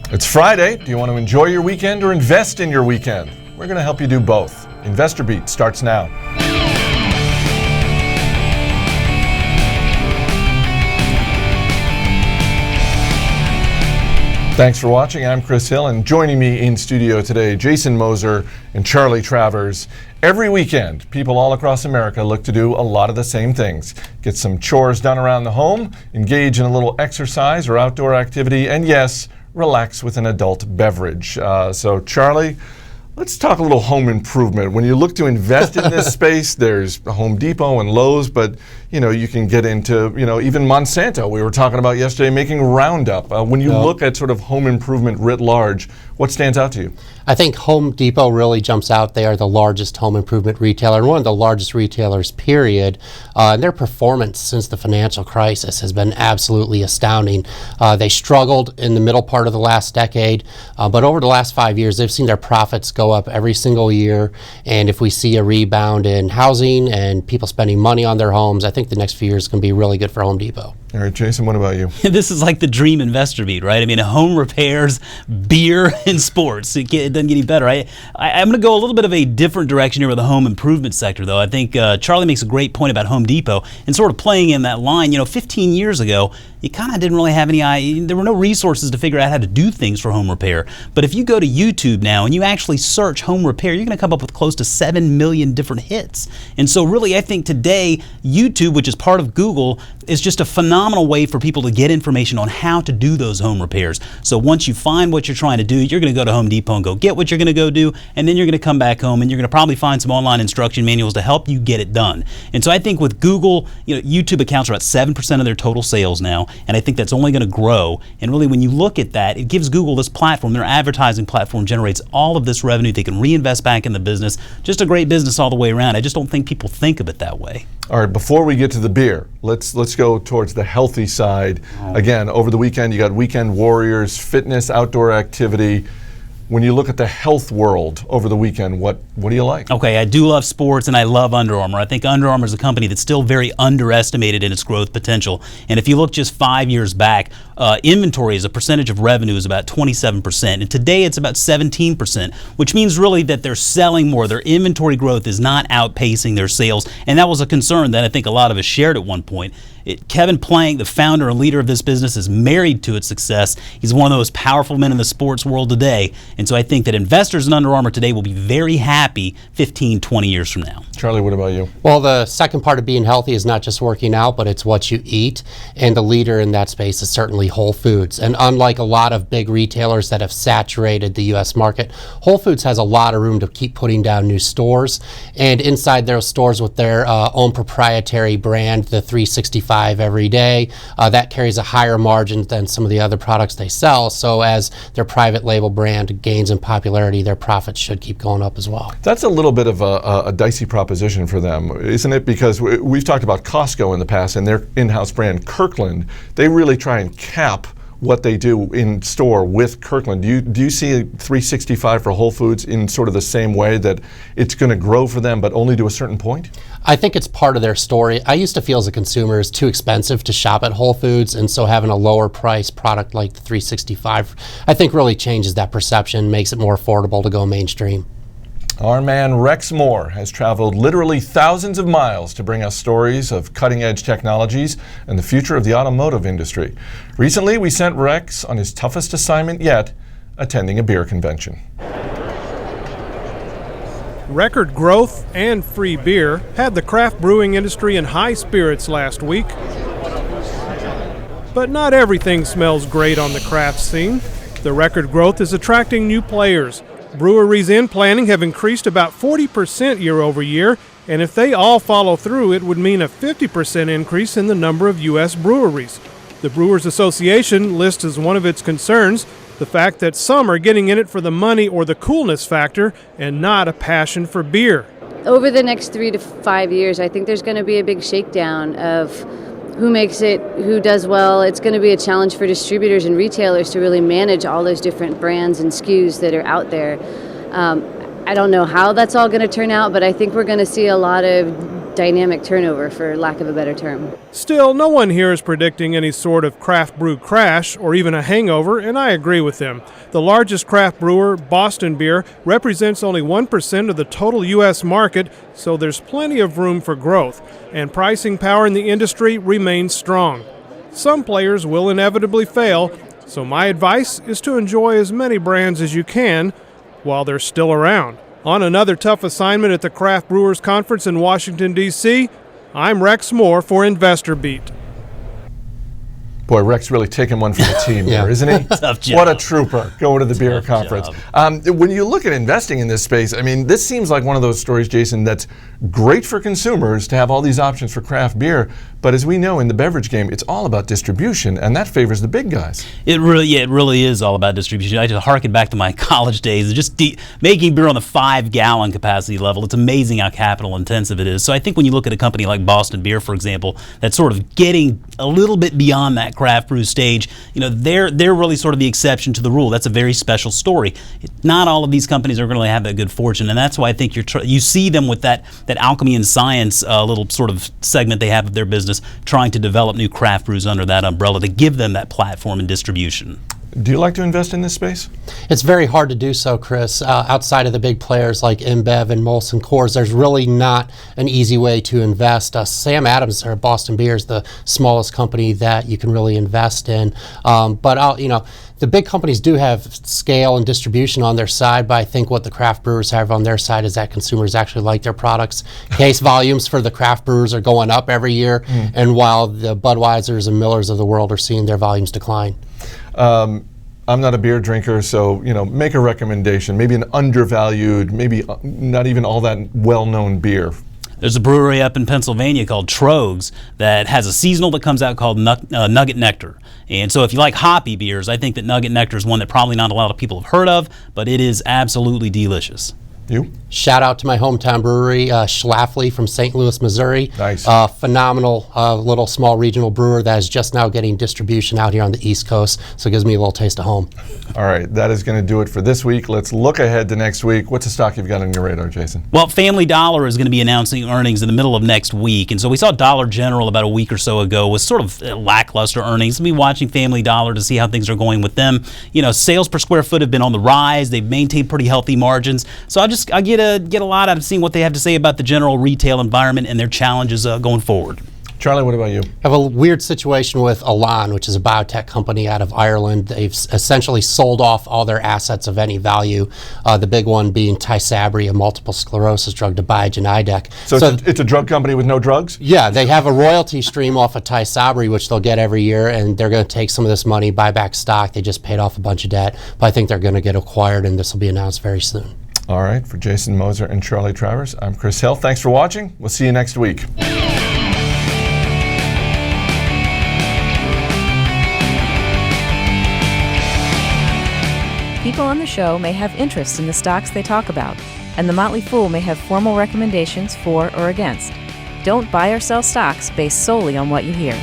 It's Friday. Do you want to enjoy your weekend or invest in your weekend? We're going to help you do both. Investor Beat starts now. Thanks for watching. I'm Chris Hill, and joining me in studio today, Jason Moser and Charlie Travers. Every weekend, people all across America look to do a lot of the same things. Get some chores done around the home, engage in a little exercise or outdoor activity, and yes, relax with an adult beverage. So Charlie, let's talk a little home improvement. When you look to invest in this space, there's Home Depot and Lowe's, but you can get into, even Monsanto. We were talking about yesterday making Roundup. When you look at sort of home improvement writ large, what stands out to you? I think Home Depot really jumps out. They are the largest home improvement retailer and one of the largest retailers, period. And their performance since the financial crisis has been absolutely astounding. They struggled in the middle part of the last decade, but over the last 5 years, they've seen their profits go up every single year. And if we see a rebound in housing and people spending money on their homes, I think the next few years is going to be really good for Home Depot. All right, Jason, what about you? This is like the dream investor beat, right? I mean, home repairs, beer, and sports. It doesn't get any better. I'm going to go a little bit of a different direction here with the home improvement sector, though. I think Charlie makes a great point about Home Depot and sort of playing in that line. 15 years ago, you kind of didn't really have there were no resources to figure out how to do things for home repair. But if you go to YouTube now and you actually search home repair, you're going to come up with close to 7 million different hits. And so really, I think today, YouTube, which is part of Google, is just a phenomenal way for people to get information on how to do those home repairs. So once you find what you're trying to do, you're going to go to Home Depot and go get what you're going to go do, and then you're going to come back home and you're going to probably find some online instruction manuals to help you get it done. And so I think with Google, YouTube accounts for about 7% of their total sales now, and I think that's only going to grow. And really, when you look at that, it gives Google this platform. Their advertising platform generates all of this revenue. They can reinvest back in the business. Just a great business all the way around. I just don't think people think of it that way. All right, before we get to the beer, let's go towards the healthy side. Again, over the weekend, you got weekend warriors, fitness, outdoor activity. When you look at the health world over the weekend, what do you like? Okay, I do love sports and I love Under Armour. I think Under Armour is a company that's still very underestimated in its growth potential. And if you look just 5 years back, inventory as a percentage of revenue is about 27%. And today it's about 17%, which means really that they're selling more. Their inventory growth is not outpacing their sales. And that was a concern that I think a lot of us shared at one point. Kevin Plank, the founder and leader of this business, is married to its success. He's one of the most powerful men in the sports world today. And so I think that investors in Under Armour today will be very happy 15, 20 years from now. Charlie, what about you? Well, the second part of being healthy is not just working out, but it's what you eat. And the leader in that space is certainly Whole Foods. And unlike a lot of big retailers that have saturated the U.S. market, Whole Foods has a lot of room to keep putting down new stores. And inside those stores with their own proprietary brand, the 365 every day, that carries a higher margin than some of the other products they sell. So as their private label brand gains in popularity, their profits should keep going up as well. That's a little bit of a dicey proposition for them, isn't it? Because we've talked about Costco in the past and their in-house brand, Kirkland. They really try and cap what they do in store with Kirkland. Do you see a 365 for Whole Foods in sort of the same way, that it's going to grow for them but only to a certain point? I think it's part of their story. I used to feel as a consumer it's too expensive to shop at Whole Foods, and so having a lower price product like the 365 I think really changes that perception, makes it more affordable to go mainstream. Our man Rex Moore has traveled literally thousands of miles to bring us stories of cutting-edge technologies and the future of the automotive industry. Recently, we sent Rex on his toughest assignment yet, attending a beer convention. Record growth and free beer had the craft brewing industry in high spirits last week. But not everything smells great on the craft scene. The record growth is attracting new players. Breweries in planning have increased about 40% year over year, and if they all follow through, it would mean a 50% increase in the number of U.S. breweries. The Brewers Association lists as one of its concerns the fact that some are getting in it for the money or the coolness factor and not a passion for beer. Over the next 3 to 5 years, I think there's going to be a big shakedown of who makes it, who does well. It's going to be a challenge for distributors and retailers to really manage all those different brands and SKUs that are out there. I don't know how that's all going to turn out, but I think we're going to see a lot of dynamic turnover, for lack of a better term. Still, no one here is predicting any sort of craft brew crash or even a hangover, and I agree with them. The largest craft brewer, Boston Beer, represents only 1% of the total U.S. market, so there's plenty of room for growth, and pricing power in the industry remains strong. Some players will inevitably fail, so my advice is to enjoy as many brands as you can while they're still around. On another tough assignment at the Craft Brewers Conference in Washington, D.C., I'm Rex Moore for Investor Beat. Boy, Rex really taking one for the team Yeah. here, isn't he? Tough job. What a trooper going to the beer conference. When you look at investing in this space, I mean, this seems like one of those stories, Jason, that's great for consumers to have all these options for craft beer. But as we know in the beverage game, it's all about distribution, and that favors the big guys. It really is all about distribution. I just harken back to my college days. Just making beer on the 5-gallon capacity level. It's amazing how capital intensive it is. So I think when you look at a company like Boston Beer, for example, that's sort of getting a little bit beyond that craft brew stage, they're really sort of the exception to the rule. That's a very special story. Not all of these companies are going to have that good fortune, and that's why I think you see them with that alchemy and science little sort of segment they have of their business, trying to develop new craft brews under that umbrella to give them that platform and distribution. Do you like to invest in this space? It's very hard to do so, Chris. Outside of the big players like InBev and Molson Coors, there's really not an easy way to invest. Sam Adams, or Boston Beer, is the smallest company that you can really invest in. The big companies do have scale and distribution on their side, but I think what the craft brewers have on their side is that consumers actually like their products. Case volumes for the craft brewers are going up every year, and while the Budweisers and Millers of the world are seeing their volumes decline. I'm not a beer drinker, so make a recommendation. Maybe an undervalued, maybe not even all that well-known beer. There's a brewery up in Pennsylvania called Trogs that has a seasonal that comes out called Nugget Nectar. And so if you like hoppy beers, I think that Nugget Nectar is one that probably not a lot of people have heard of, but it is absolutely delicious. You? Shout out to my hometown brewery, Schlafly from St. Louis, Missouri. Nice. Phenomenal little small regional brewer that is just now getting distribution out here on the East Coast, so it gives me a little taste of home. All right, that is going to do it for this week. Let's look ahead to next week. What's a stock you've got on your radar, Jason? Well, Family Dollar is going to be announcing earnings in the middle of next week. And so we saw Dollar General about a week or so ago with sort of lackluster earnings. We'll be watching Family Dollar to see how things are going with them. Sales per square foot have been on the rise. They've maintained pretty healthy margins. So I get a lot out of seeing what they have to say about the general retail environment and their challenges going forward. Charlie, what about you? I have a weird situation with Elan, which is a biotech company out of Ireland. They've essentially sold off all their assets of any value, the big one being Tysabri, a multiple sclerosis drug, to Biogen Idec. So it's a drug company with no drugs? Yeah, they have a royalty stream off of Tysabri, which they'll get every year, and they're going to take some of this money, buy back stock. They just paid off a bunch of debt, but I think they're going to get acquired, and this will be announced very soon. All right, for Jason Moser and Charlie Travers, I'm Chris Hill. Thanks for watching. We'll see you next week. People on the show may have interests in the stocks they talk about, and the Motley Fool may have formal recommendations for or against. Don't buy or sell stocks based solely on what you hear.